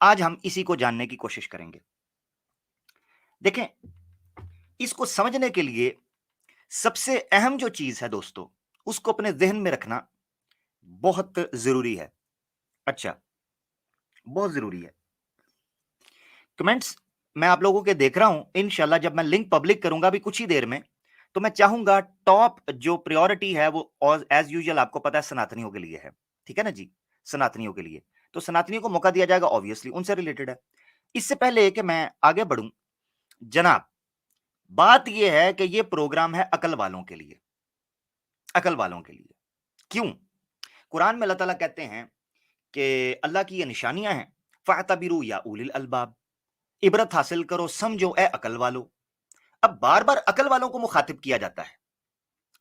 آج ہم اسی کو جاننے کی کوشش کریں گے. دیکھیں، اس کو سمجھنے کے لیے سب سے اہم جو چیز ہے دوستو، اس کو اپنے ذہن میں رکھنا بہت ضروری ہے. اچھا، بہت ضروری ہے. کمنٹس میں آپ لوگوں کے دیکھ رہا ہوں. انشاءاللہ جب میں لنک پبلک کروں گا بھی کچھ ہی دیر میں، تو میں چاہوں گا ٹاپ جو پریورٹی ہے وہ ایز یوزل آپ کو پتا ہے سناتنیوں کے لیے ہے. ٹھیک ہے نا جی، سناتنیوں کے لیے. تو سناتنیوں کو موقع دیا جائے گا، آبویسلی ان سے ریلیٹڈ ہے. اس سے پہلے کہ میں آگے بڑھوں جناب، بات یہ ہے کہ یہ پروگرام ہے عقل والوں کے لیے. عقل والوں کے لیے کیوں؟ قرآن میں اللہ تعالیٰ کہتے ہیں کہ اللہ کی یہ نشانیاں ہیں، فَاعْتَبِرُوا یا اُولِي الْأَلْبَابِ، عبرت حاصل کرو، سمجھو اے عقل والو. اب بار بار عقل والوں کو مخاطب کیا جاتا ہے.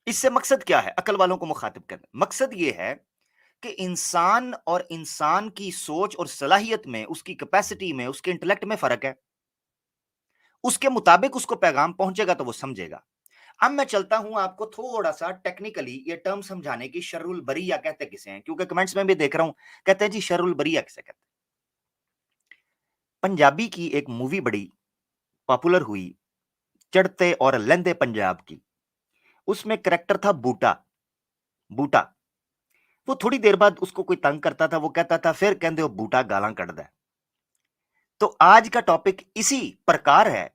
اس سے مقصد کیا ہے عقل والوں کو مخاطب کرنا؟ مقصد یہ ہے کہ انسان اور انسان کی سوچ اور صلاحیت میں، اس کی کیپیسٹی میں، اس کے انٹلیکٹ میں فرق ہے. اس کے مطابق اس کو پیغام پہنچے گا تو وہ سمجھے گا. اب میں چلتا ہوں آپ کو تھوڑا سا ٹیکنیکلی یہ ٹرم سمجھانے کی. شر البریہ کہتے کسے ہیں؟ کیونکہ کمنٹس میں بھی دیکھ رہا ہوں کہتے ہیں جی شر البریہ کسے کہتے ہیں. پنجابی کی ایک مووی بڑی پاپولر ہوئی، چڑھتے اور لندے پنجاب کی. اس میں کریکٹر تھا بوٹا. بوٹا وہ تھوڑی دیر بعد اس کو کوئی تنگ کرتا تھا، وہ کہتا تھا پھر کہندے ہو بوٹا گالاں کٹ ہے. تو آج کا ٹاپک اسی پرکار ہے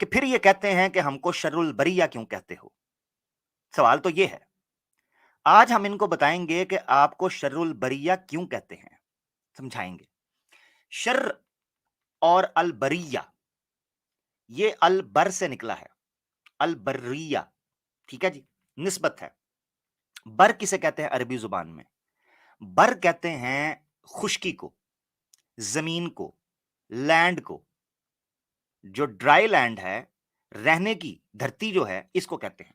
کہ پھر یہ کہتے ہیں کہ ہم کو شر البریہ کیوں کہتے ہو. سوال تو یہ ہے. آج ہم ان کو بتائیں گے کہ آپ کو شر البریہ کیوں کہتے ہیں، سمجھائیں گے. شر اور البریہ یہ البر سے نکلا ہے، البریہ. ٹھیک ہے جی، نسبت ہے. بر کسے کہتے ہیں عربی زبان میں؟ بر کہتے ہیں خشکی کو، زمین کو، لینڈ کو. جو ڈرائی لینڈ ہے، رہنے کی دھرتی جو ہے، اس کو کہتے ہیں.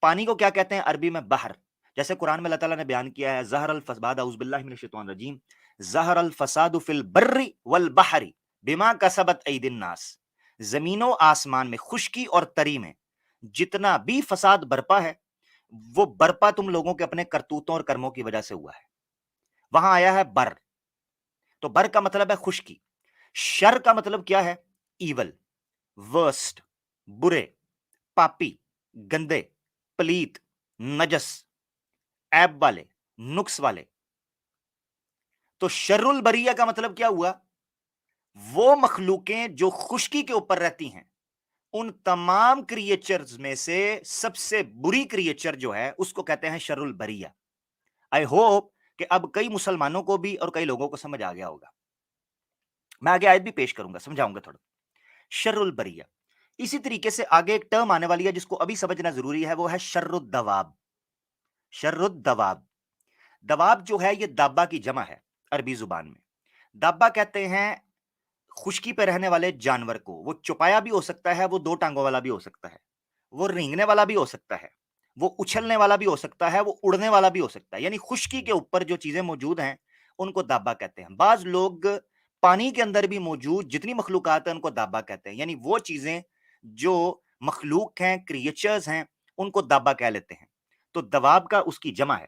پانی کو کیا کہتے ہیں عربی میں؟ بحر. جیسے قرآن میں اللہ تعالیٰ نے بیان کیا ہے ظہر الفساد، اعوذ باللہ من الشیطان الرجیم، ظہر الفساد فی البر والبحر بما کسبت ایدی الناس. زمین و آسمان میں، خشکی اور تری میں جتنا بھی فساد برپا ہے، وہ برپا تم لوگوں کے اپنے کرتوتوں اور کرموں کی وجہ سے ہوا ہے. وہاں آیا ہے بر، تو بر کا مطلب ہے خشکی. شر کا مطلب کیا ہے؟ ایول، ورسٹ، برے، پاپی، گندے، پلیت، نجس، عیب والے، نقص والے. تو شر البریہ کا مطلب کیا ہوا؟ وہ مخلوقیں جو خشکی کے اوپر رہتی ہیں، ان تمام کریچرز میں سے سب سے بری کریچر جو ہے اس کو کہتے ہیں شر البریہ. آئی ہوپ کہ اب کئی مسلمانوں کو بھی اور کئی لوگوں کو سمجھ آ گیا ہوگا. میں آگے آیت بھی پیش کروں گا، سمجھاؤں گا تھوڑا. شر البریہ. اسی طریقے سے آگے ایک ٹرم آنے والی ہے جس کو ابھی سمجھنا ضروری ہے، وہ ہے شر الدواب. شر الدواب. دواب جو ہے یہ دابا کی جمع ہے عربی زبان میں. دابا کہتے ہیں خشکی پہ رہنے والے جانور کو. وہ چوپایا بھی ہو سکتا ہے، وہ دو ٹانگوں والا بھی ہو سکتا ہے، وہ رینگنے والا بھی ہو سکتا ہے، وہ اچھلنے والا بھی ہو سکتا ہے، وہ اڑنے والا بھی ہو سکتا ہے. یعنی خشکی کے اوپر جو چیزیں موجود ہیں ان کو دابا کہتے ہیں. بعض لوگ پانی کے اندر بھی موجود جتنی مخلوقات ہیں ان کو دابا کہتے ہیں. یعنی وہ چیزیں جو مخلوق ہیں، کریچرز ہیں، ان کو دابا کہہ لیتے ہیں. تو دواب کا اس کی جمع ہے.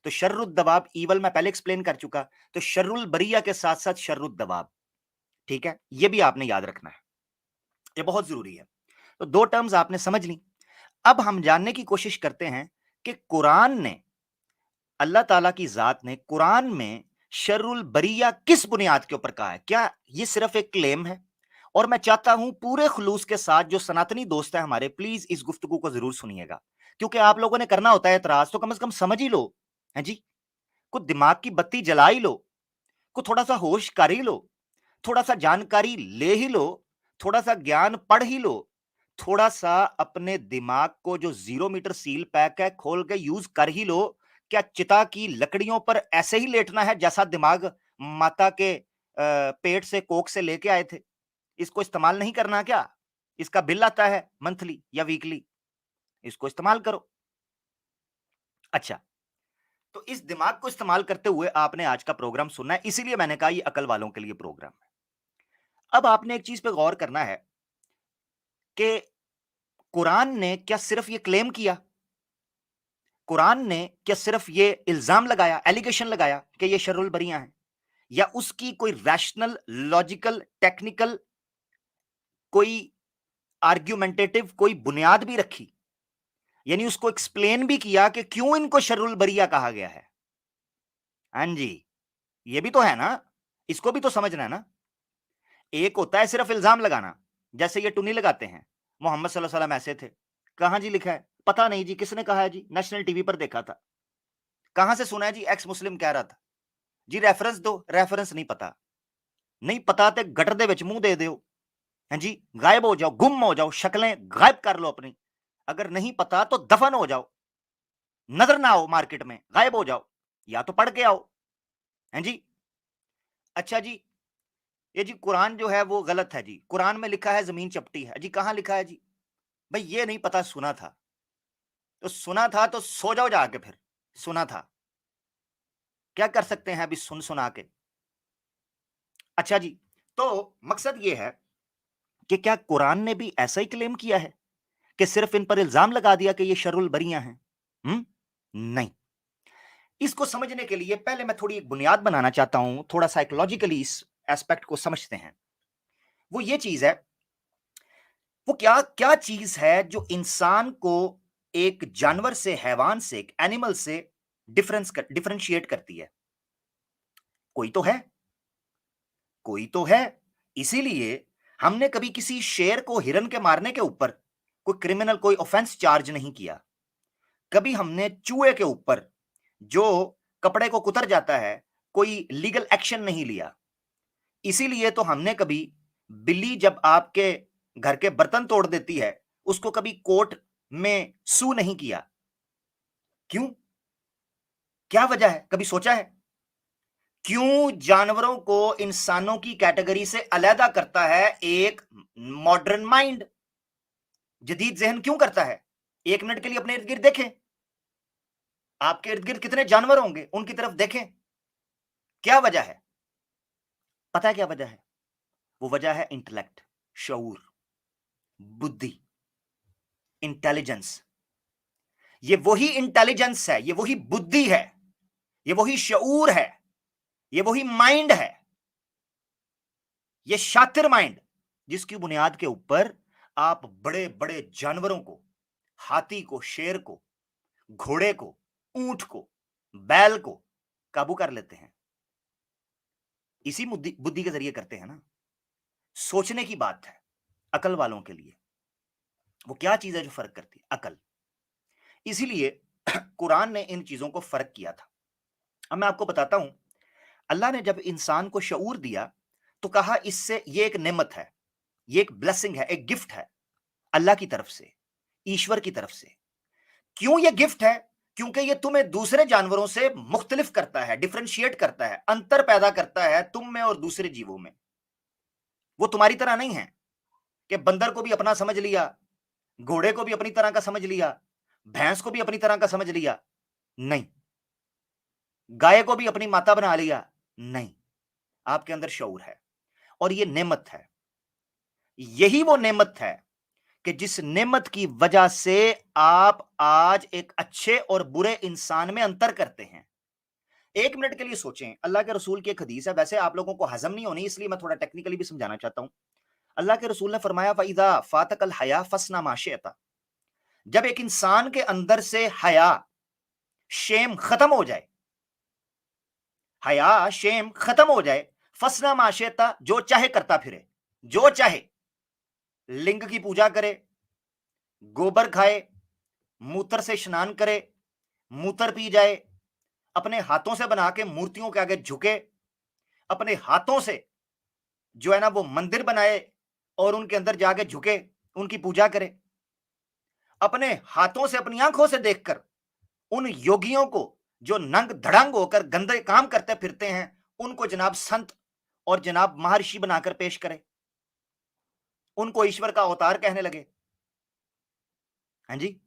تو شر الدواب ایول میں پہلے ایکسپلین کر چکا. تو شر البریہ کے ساتھ ساتھ شر الدواب. ٹھیک ہے، یہ بھی آپ نے یاد رکھنا ہے، یہ بہت ضروری ہے. تو دو ٹرمز آپ نے سمجھ لی. اب ہم جاننے کی کوشش کرتے ہیں کہ قرآن نے، اللہ تعالیٰ کی ذات نے قرآن میں شر البریہ کس بنیاد کے اوپر کہا ہے. کیا یہ صرف ایک کلیم ہے؟ اور میں چاہتا ہوں پورے خلوص کے ساتھ جو سناتنی دوست ہیں ہمارے، پلیز اس گفتگو کو ضرور سنیے گا، کیونکہ آپ لوگوں نے کرنا ہوتا ہے اعتراض تو کم از کم سمجھ ہی لو. ہاں جی، کچھ دماغ کی بتی جلا ہی لو، کچھ تھوڑا سا ہوش کر ہی لو، تھوڑا سا جانکاری لے ہی لو، تھوڑا سا گیان پڑھ ہی لو، تھوڑا سا اپنے دماغ کو جو 0 میٹر سیل پیک ہے کھول کے یوز کر ہی لو. کیا چتا کی لکڑیوں پر ایسے ہی لیٹنا ہے جیسا دماغ ماتا کے پیٹ سے کوک سے لے کے آئے تھے؟ اس کو استعمال نہیں کرنا کیا؟ اس کا بل آتا ہے منتھلی یا ویکلی، اس کو استعمال کرو. اچھا، تو اس دماغ کو استعمال کرتے ہوئے آپ نے آج کا پروگرام سننا ہے، اسی لیے میں نے کہا یہ عقل والوں کے لیے پروگرام ہے. اب آپ نے ایک چیز پہ غور کرنا ہے کہ قرآن نے کیا صرف یہ کلیم کیا؟ قرآن نے کیا صرف یہ الزام لگایا، ایلیگیشن لگایا کہ یہ شر البریہ ہیں؟ یا اس کی کوئی ریشنل لاجیکل ٹیکنیکل کوئی آرگیومنٹیٹو کوئی بنیاد بھی رکھی، یعنی اس کو ایکسپلین بھی کیا کہ کیوں ان کو شر البریہ کہا گیا ہے؟ ہاں جی، یہ بھی تو ہے نا، اس کو بھی تو سمجھنا ہے نا۔ ایک ہوتا ہے صرف الزام لگانا، جیسے یہ ٹنی لگاتے ہیں محمد صلی اللہ علیہ وسلم ایسے تھے، کہاں جی لکھا ہے؟ پتہ نہیں جی، کس نے کہا ہے جی؟ نیشنل ٹی وی پر دیکھا تھا۔ کہاں سے سنا ہے جی؟ ایکس مسلم کہہ رہا تھا جی۔ ریفرنس دو، ریفرنس نہیں پتا، نہیں پتا تے گٹر دے وچ منہ دے دیو، ہاں جی، غائب ہو جاؤ، گم ہو جاؤ، شکلیں غائب کر لو اپنی، اگر نہیں پتا تو دفن ہو جاؤ، نظر نہ آؤ مارکیٹ میں، غائب ہو جاؤ، یا تو پڑھ کے آؤ، ہاں جی۔ اچھا جی، یہ جی قرآن جو ہے وہ غلط ہے جی، قرآن میں لکھا ہے زمین چپٹی ہے جی، کہاں لکھا ہے جی؟ بھئی یہ نہیں پتا، سنا تھا تو سنا تھا تو سو جاؤ جا کے، پھر سنا تھا کیا کر سکتے ہیں ابھی سن سنا کے؟ اچھا جی، تو مقصد یہ ہے کہ کیا قرآن نے بھی ایسا ہی کلیم کیا ہے کہ صرف ان پر الزام لگا دیا کہ یہ شر البریہ ہیں؟ نہیں۔ اس کو سمجھنے کے لیے پہلے میں تھوڑی ایک بنیاد بنانا چاہتا ہوں، تھوڑا سائیکولوجیکلی اس ایسپیکٹ کو سمجھتے ہیں۔ وہ یہ چیز ہے، وہ کیا چیز ہے جو انسان کو ایک جانور سے، حیوان سے، ایک اینیمل سے ڈفرینشیٹ کرتی ہے؟ کوئی تو ہے، کوئی تو ہے۔ اسی لیے ہم نے کبھی کسی شیر کو ہرن کے مارنے کے اوپر کوئی کرمنل، کوئی آفینس چارج نہیں کیا۔ کبھی ہم نے چوہے کے اوپر جو کپڑے کو کتر جاتا ہے کوئی لیگل ایکشن نہیں لیا۔ اسی لیے تو ہم نے کبھی بلی جب آپ کے گھر کے برتن توڑ دیتی ہے اس کو کبھی کورٹ میں سو نہیں کیا۔ کیوں؟ کیا وجہ ہے؟ کبھی سوچا ہے کیوں جانوروں کو انسانوں کی کیٹیگری سے علیحدہ کرتا ہے ایک ماڈرن مائنڈ؟ جدید ذہن کیوں کرتا ہے؟ ایک منٹ کے لیے اپنے ارد گرد دیکھیں، آپ کے ارد گرد کتنے جانور ہوں گے، ان کی طرف دیکھیں، کیا وجہ ہے؟ پتہ ہے کیا وجہ ہے؟ وہ وجہ ہے انٹلیکٹ، شعور، بدھی، انٹیلیجنس۔ یہ وہی انٹیلیجنس ہے، یہ وہی بدھی ہے، یہ وہی شعور ہے، یہ وہی مائنڈ ہے، یہ شاطر مائنڈ جس کی بنیاد کے اوپر آپ بڑے بڑے جانوروں کو، ہاتھی کو، شیر کو، گھوڑے کو، اونٹ کو، بیل کو قابو کر لیتے ہیں۔ اسی بدھی کے ذریعے کرتے ہیں نا۔ سوچنے کی بات ہے عقل والوں کے لیے، وہ کیا چیز ہے جو فرق کرتی ہے؟ عقل۔ اسی لیے قرآن نے ان چیزوں کو فرق کیا تھا۔ اب میں آپ کو بتاتا ہوں، اللہ نے جب انسان کو شعور دیا تو کہا اس سے یہ ایک نعمت ہے، یہ ایک بلیسنگ ہے، ایک گفٹ ہے اللہ کی طرف سے، ایشور کی طرف سے۔ کیوں یہ گفٹ ہے؟ کیونکہ یہ تمہیں دوسرے جانوروں سے مختلف کرتا ہے، ڈیفرنشیٹ کرتا ہے، انتر پیدا کرتا ہے تم میں اور دوسرے جیووں میں۔ وہ تمہاری طرح نہیں ہے کہ بندر کو بھی اپنا سمجھ لیا، گھوڑے کو بھی اپنی طرح کا سمجھ لیا، بھینس کو بھی اپنی طرح کا سمجھ لیا، نہیں۔ گائے کو بھی اپنی ماتا بنا لیا، نہیں۔ آپ کے اندر شعور ہے، اور یہ نعمت ہے۔ یہی وہ نعمت ہے کہ جس نعمت کی وجہ سے آپ آج ایک اچھے اور برے انسان میں انتر کرتے ہیں۔ ایک منٹ کے لیے سوچیں، اللہ کے رسول کی ایک حدیث ہے، ویسے آپ لوگوں کو ہضم نہیں ہونی، اس لیے میں تھوڑا ٹیکنیکلی بھی سمجھانا چاہتا ہوں۔ اللہ کے رسول نے فرمایا فَإِذَا فَاتَكَ الْحَيَا فَاصْنَعْ مَا شِئْتَ۔ جب ایک انسان کے اندر سے حیا، شیم ختم ہو جائے، حیا، شیم ختم ہو جائے، فَاصْنَعْ مَا شِئْتَ، جو چاہے کرتا پھرے، جو چاہے، لنگ کی پوجا کرے، گوبر کھائے، موتر سے شنان کرے، موتر پی جائے، اپنے ہاتھوں سے بنا کے مورتیوں کے آگے جھکے، اپنے ہاتھوں سے جو ہے نا وہ مندر بنائے اور ان کے اندر جا کے جھکے، ان کی پوجا کرے، اپنے ہاتھوں سے، اپنی آنکھوں سے دیکھ کر ان یوگیوں کو جو ننگ دھڑنگ ہو کر گندے کام کرتے پھرتے ہیں ان کو جناب سنت اور جناب مہارشی بنا کر پیش کرے، ان کو ایشور کا اوتار کہنے لگے۔ ہاں جی،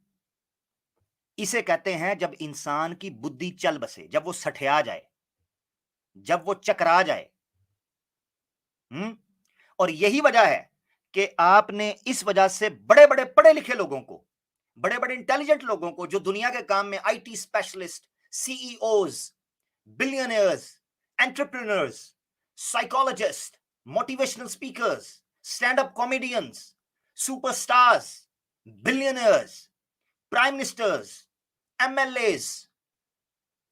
اسے کہتے ہیں جب انسان کی بدھی چل بسے، جب وہ سٹھیا جائے، جب وہ چکرا جائے۔ اور یہی وجہ ہے کہ آپ نے اس وجہ سے بڑے بڑے پڑھے لکھے لوگوں کو، بڑے بڑے انٹیلیجنٹ لوگوں کو جو دنیا کے کام میں I T specialist, C E Os, billionaires, entrepreneurs, psychologists, motivational speakers, stand-up comedians, superstars, billionaires, prime ministers, MLAs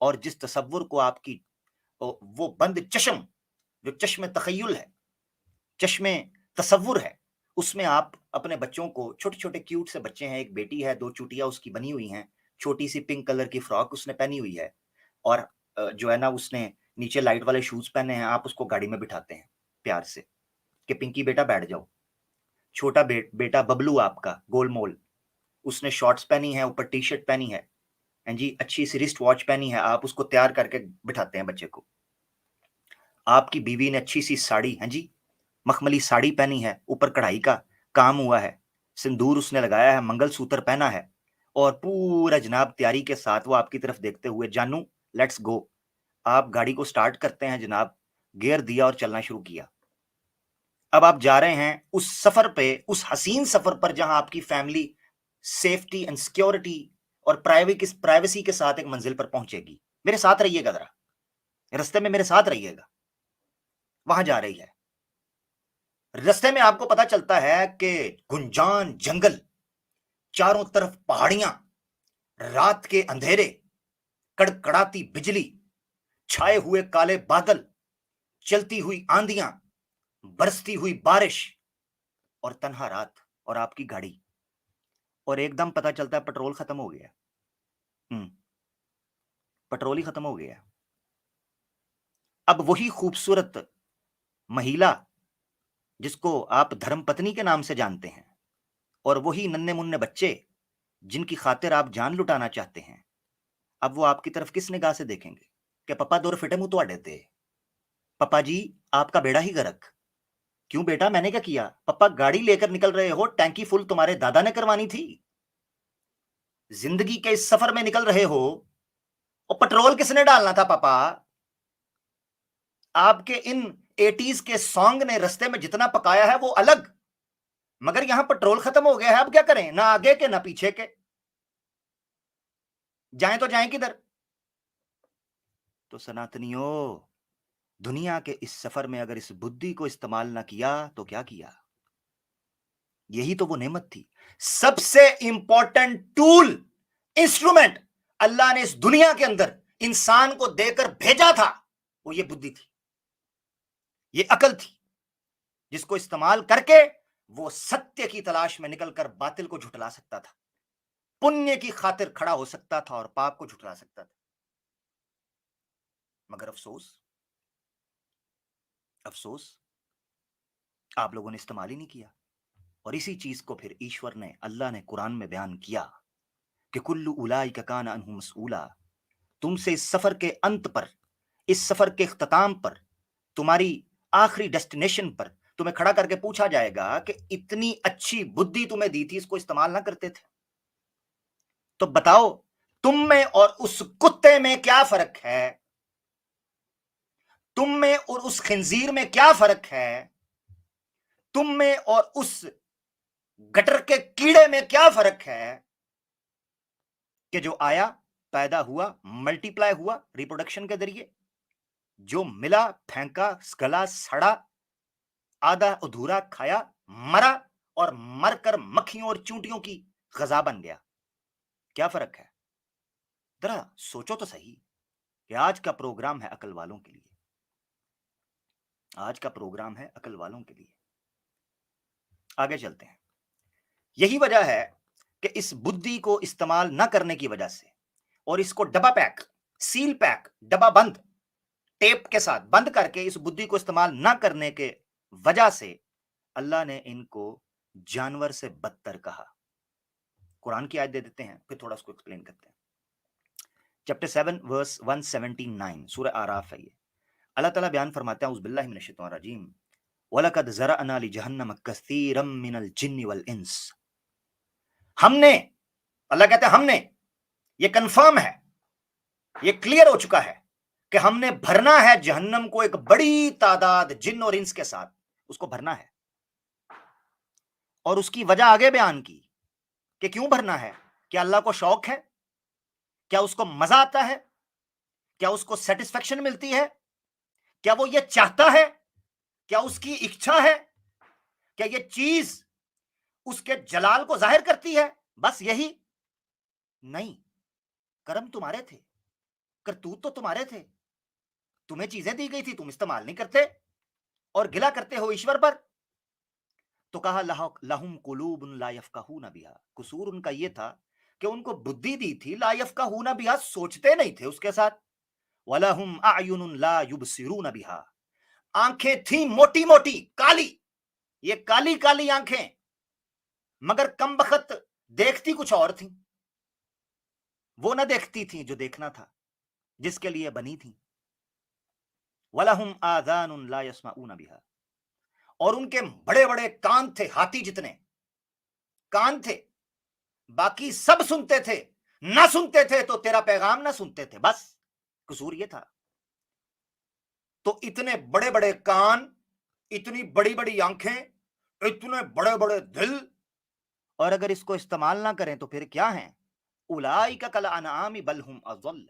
اور جس تصور کو آپ کی وہ بند چشم جو چشم تخیل ہے، چشم تصور ہے، اس میں آپ اپنے بچوں کو، چھوٹے چھوٹے کیوٹ سے بچے ہیں، ایک بیٹی ہے، 2 چوٹیاں اس کی بنی ہوئی ہیں، چھوٹی سی پنک کلر کی فراک اس نے پہنی ہوئی ہے، اور جو ہے نا اس نے نیچے لائٹ والے شوز پہنے ہیں. آپ اس کو گاڑی میں بٹھاتے ہیں پیار سے کہ پنکی بیٹا بیٹھ جاؤ. چھوٹا بیٹا ببلو آپ کا گول مول، اس نے شارٹس پہنی ہے، اوپر ٹی شرٹ پہنی ہے، جی اچھی سی رسٹ واچ پہنی ہے. آپ اس کو تیار کر کے بٹھاتے ہیں بچے کو. آپ کی بیوی نے اچھی سی ساڑی، جی مخملی ساڑی پہنی ہے، اوپر کڑھائی کا کام ہوا ہے، سندور اس نے لگایا ہے، منگل سوتر پہنا ہے، اور پورا جناب تیاری کے ساتھ وہ آپ کی طرف دیکھتے ہوئے، جانو لیٹس گو. آپ گاڑی کو سٹارٹ کرتے ہیں جناب، گیئر دیا اور چلنا شروع کیا. اب آپ جا رہے ہیں اس سفر پہ، اس حسین سفر پر جہاں آپ کی فیملی سیفٹی اینڈ سیکیورٹی اور پرائیویسی کے ساتھ ایک منزل پر پہنچے گی. میرے ساتھ رہیے گا، ذرا رستے میں میرے ساتھ رہیے گا. وہاں جا رہی ہے، رستے میں آپ کو پتا چلتا ہے کہ گنجان جنگل، چاروں طرف پہاڑیاں، رات کے اندھیرے، کڑکڑاتی بجلی، چھائے ہوئے کالے بادل، چلتی ہوئی آندیاں، برستی ہوئی بارش، اور تنہا رات، اور آپ کی گاڑی. اور ایک دم پتا چلتا ہے پٹرول ختم ہو گیا. پٹرول ہی ختم ہو گیا. اب وہی خوبصورت مہیلا جس کو آپ دھرم پتنی کے نام سے جانتے ہیں، اور وہی ننھے منھے بچے جن کی خاطر آپ جان لٹانا چاہتے ہیں، اب وہ آپ کی طرف کس نگاہ سے دیکھیں گے کہ پپا دور فٹے منہ تو تے، پپا جی آپ کا بیڑا ہی گرک. کیوں بیٹا، میں نے کیا کیا؟ پپا گاڑی لے کر نکل رہے ہو، ٹینکی فل تمہارے دادا نے کروانی تھی. زندگی کے اس سفر میں نکل رہے ہو، اور پٹرول کس نے ڈالنا تھا پپا؟ آپ کے ان 80s کے سانگ نے رستے میں جتنا پکایا ہے وہ الگ، مگر یہاں پٹرول ختم ہو گیا ہے. اب کیا کریں؟ نہ آگے کے نہ پیچھے کے، جائیں تو جائیں کدھر؟ تو سناتنیوں، دنیا کے اس سفر میں اگر اس بدھی کو استعمال نہ کیا تو کیا کیا؟ یہی تو وہ نعمت تھی، سب سے امپورٹنٹ ٹول، انسٹرومنٹ اللہ نے اس دنیا کے اندر انسان کو دے کر بھیجا تھا، وہ یہ بدھی تھی، یہ عقل تھی، جس کو استعمال کر کے وہ ستیہ کی تلاش میں نکل کر باطل کو جھٹلا سکتا تھا، پنیہ کی خاطر کھڑا ہو سکتا تھا، اور پاپ کو جھٹلا سکتا تھا. مگر افسوس آپ لوگوں نے استعمال ہی نہیں کیا. اور اسی چیز کو پھر ایشور نے، اللہ نے قرآن میں بیان کیا کہ کل اولئک کان عنہ مسئولا. تم سے اس سفر کے انت پر، اس سفر کے اختتام پر، تمہاری آخری ڈیسٹینیشن پر تمہیں کھڑا کر کے پوچھا جائے گا کہ اتنی اچھی بدھی تمہیں دی تھی، اس کو استعمال نہ کرتے تھے. تو بتاؤ تم میں اور اس کتے میں کیا فرق ہے؟ تم میں اور اس خنزیر میں کیا فرق ہے؟ تم میں اور اس گٹر کے کیڑے میں کیا فرق ہے؟ کہ جو آیا، پیدا ہوا، ملٹی پلائی ہوا ریپروڈکشن کے ذریعے، جو ملا پھینکا، گلا، سڑا، آدھا ادھورا کھایا، مرا، اور مر کر مکھیوں اور چونٹیوں کی غذا بن گیا. کیا فرق ہے؟ ذرا سوچو تو صحیح. کہ آج کا پروگرام ہے عقل والوں کے لیے، آج کا پروگرام ہے عقل والوں کے لیے. آگے چلتے ہیں. یہی وجہ ہے کہ اس بدھی کو استعمال نہ کرنے کی وجہ سے، اور اس کو ڈبا پیک، سیل پیک، ڈبا بند، ٹیپ کے ساتھ بند کر کے اس بدھی کو استعمال نہ کرنے کے وجہ سے اللہ نے ان کو جانور سے بدتر کہا. قرآن کی آیت دے دیتے ہیں، پھر تھوڑا اس کو ایکسپلین کرتے ہیں. چیپٹر 7 ورس 179 سورہ آراف ہے یہ. اللہ تعالیٰ بیان فرماتے ہیں، اعوذ باللہ من الشیطان الرجیم، وَلَقَدْ زَرَعْنَا لِجَهَنَّمَ كَثِيرًا مِّنَ الْجِنِّ وَالْإِنسِ. ہم نے، اللہ کہتے ہیں ہم نے، یہ کنفرم ہے، یہ کلیئر ہو چکا ہے کہ ہم نے بھرنا ہے جہنم کو ایک بڑی تعداد جن اور انس کے ساتھ، اس کو بھرنا ہے. اور اس کی وجہ آگے بیان کی کہ کیوں بھرنا ہے. کیا اللہ کو شوق ہے؟ کیا اس کو مزہ آتا ہے؟ کیا اس کو سیٹسفیکشن ملتی ہے؟ کیا وہ یہ چاہتا ہے؟ کیا اس کی اچھا ہے؟ کیا یہ چیز اس کے جلال کو ظاہر کرتی ہے؟ بس یہی نہیں. کرم تمہارے تھے، کرتوت تو تمہارے تھے, تمہیں چیزیں دی گئی تھی, تم استعمال نہیں کرتے اور گلا کرتے ہو ایشور پر. تو کہا لہم قلوب لا یفقہون بہا, قصور ان کا یہ تھا کہ ان کو بدھی دی تھی, لا یفقہون بہا, سوچتے نہیں تھے اس کے ساتھ. وَلَهُمْ أَعْيُنٌ لَا يُبْصِرُونَ بِهَا, آنکھیں تھیں موٹی موٹی کالی, یہ کالی کالی آنکھیں, مگر کم بخت دیکھتی کچھ اور تھیں, وہ نہ دیکھتی تھیں جو دیکھنا تھا, جس کے لیے بنی تھیں. وَلَهُمْ آذَانٌ لَا يَسْمَعُونَ بِهَا, اور ان کے بڑے بڑے کان تھے, ہاتھی جتنے کان تھے, باقی سب سنتے تھے, نہ سنتے تھے تو تیرا پیغام نہ سنتے تھے, بس قصور یہ تھا. تو اتنے بڑے بڑے کان, اتنی بڑی بڑی آنکھیں, اتنے بڑے بڑے دل, اور اگر اس کو استعمال نہ کریں تو پھر کیا ہیں؟ اولئک کالانعام بل ہم اضل.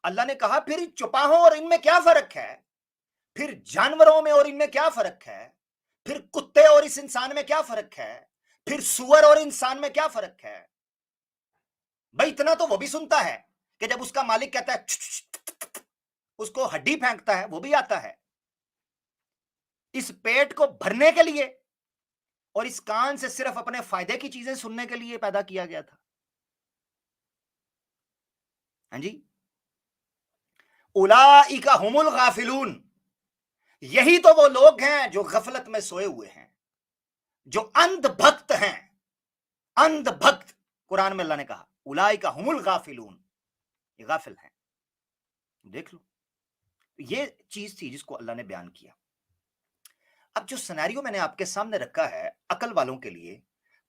اللہ نے کہا پھر چوپاہوں اور ان میں کیا فرق ہے, پھر جانوروں میں اور ان میں کیا فرق ہے, پھر کتے اور اس انسان میں کیا فرق ہے, پھر سور اور انسان میں کیا فرق ہے. بھائی اتنا تو وہ بھی سنتا ہے کہ جب اس کا مالک کہتا ہے اس کو ہڈی پھینکتا ہے, وہ بھی آتا ہے. اس پیٹ کو بھرنے کے لیے اور اس کان سے صرف اپنے فائدے کی چیزیں سننے کے لیے پیدا کیا گیا تھا. ہاں جی, اولئک هم الغافلون, یہی تو وہ لوگ ہیں جو غفلت میں سوئے ہوئے ہیں, جو اندھ بھکت ہیں. اندھ بھکت, قرآن میں اللہ نے کہا اولئک هم الغافلون, یہ غافل ہیں. دیکھ لو, یہ چیز تھی جس کو اللہ نے بیان کیا. اب جو سینیریو میں نے آپ کے سامنے رکھا ہے عقل والوں کے لیے,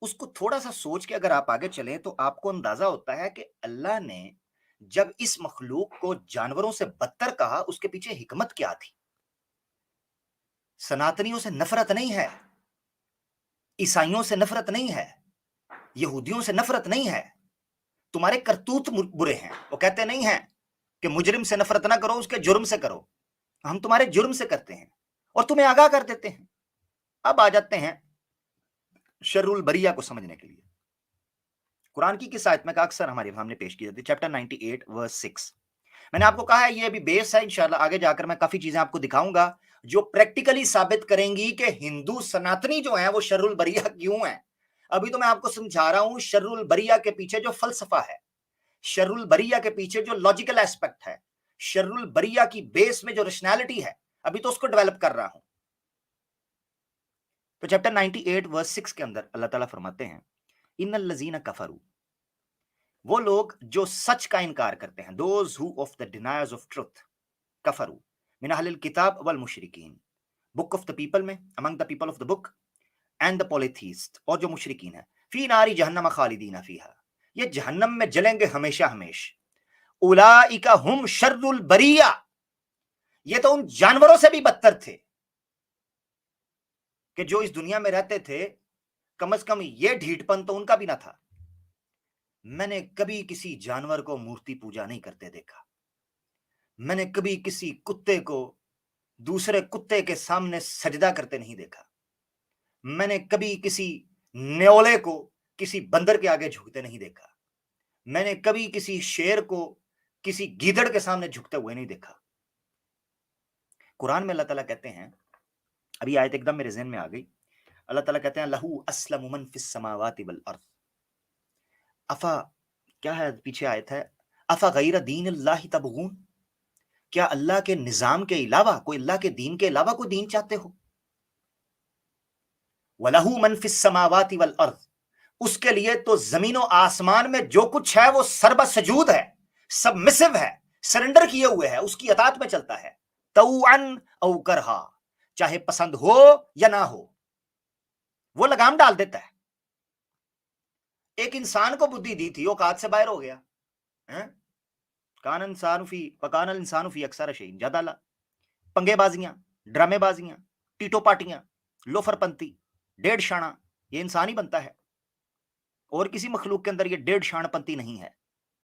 اس کو تھوڑا سا سوچ کے اگر آپ آگے چلیں تو آپ کو اندازہ ہوتا ہے کہ اللہ نے جب اس مخلوق کو جانوروں سے بدتر کہا, اس کے پیچھے حکمت کیا تھی. سناتنیوں سے نفرت نہیں ہے, عیسائیوں سے نفرت نہیں ہے, یہودیوں سے نفرت نہیں ہے. تمہارے کرتوت برے ہیں, وہ کہتے نہیں ہیں کہ مجرم سے نفرت نہ کرو, اس کے جرم سے کرو. ہم تمہارے جرم سے کرتے ہیں اور تمہیں آگاہ کر دیتے ہیں. اب آ جاتے ہیں شر البریہ کو سمجھنے کے لیے. قرآن کی کس آیت میں کا اکثر ہمارے سامنے پیش کی جاتی ہے, چیپٹر 98 ورس 6. میں نے آپ کو کہا ہے یہ ابھی بیس ہے, انشاءاللہ آگے جا کر میں کافی چیزیں آپ کو دکھاؤں گا جو پریکٹیکلی ثابت کریں گی کہ ہندو سناتنی جو ہیں وہ شر البریہ کیوں ہیں. ابھی تو میں آپ کو سمجھا رہا ہوں شر البریہ کے پیچھے جو فلسفہ ہے, شر البریہ کے پیچھے جو لاجیکل ایسپیکٹ ہے, شر البریہ کی بیس میں جو ریشنالٹی ہے, ابھی تو اس کو ڈیولپ کر رہا ہوں. تو چیپٹر 98 ورس 6 کے اندر اللہ تعالیٰ فرماتے ہیں ان الذین کفروا, وہ لوگ جو سچ کا انکار کرتے ہیں, those who of the deniers of truth, کفروا من اہل الکتاب والمشرکین, book of the people میں, among the people of the book and the polytheist, اور جو مشرکین ہیں, فی ناری جہنم خالدین فیہا, یہ جہنم میں جلیں گے ہمیشہ ہمیش. اولئک ہم شر البریہ, یہ تو ان جانوروں سے بھی بدتر تھے کہ جو اس دنیا میں رہتے تھے, کم از کم یہ ڈھیٹ پن تو ان کا بھی نہ تھا. میں نے کبھی کسی جانور کو مورتی پوجا نہیں کرتے دیکھا, میں نے کبھی کسی کتے کو دوسرے کتے کے سامنے سجدہ کرتے نہیں دیکھا, میں نے کبھی کسی نیولے کو کسی بندر کے آگے جھکتے نہیں دیکھا, میں نے کبھی کسی شیر کو کسی گیدڑ کے سامنے جھکتے ہوئے نہیں دیکھا. قرآن میں اللہ تعالیٰ کہتے ہیں, ابھی آیت ایک دم میرے ذہن میں آ گئی, اللہ تعالیٰ کہتے ہیں لہو اسلم من فی السماوات والارض, افا, کیا ہے پیچھے آیت ہے, افا غیر دین اللہ تبغون, کیا اللہ کے نظام کے علاوہ, کوئی اللہ کے دین کے علاوہ کوئی دین چاہتے ہو. وَلَهُ مَن فِي السَّمَاوَاتِ وَالْأَرْضِ, اس کے لیے تو زمین و آسمان میں جو کچھ ہے وہ سربہ سجود ہے, سبمسو ہے, سرنڈر کیے ہوئے ہے, اس کی اطاعت میں چلتا ہے, طوعاً او کرہا, چاہے پسند ہو یا نہ ہو, وہ لگام ڈال دیتا ہے. ایک انسان کو بدھی دی تھی, اوقات سے باہر ہو گیا, کان الانسان فی اکثر شیء جدلا, پنگے بازیاں, ڈرامے بازیاں, ٹیٹو پاٹیاں, لوفر پنتی, ڈیڑھ شانہ, یہ انسان ہی بنتا ہے, اور کسی مخلوق کے اندر یہ ڈیڑھ شان پنتی نہیں ہے.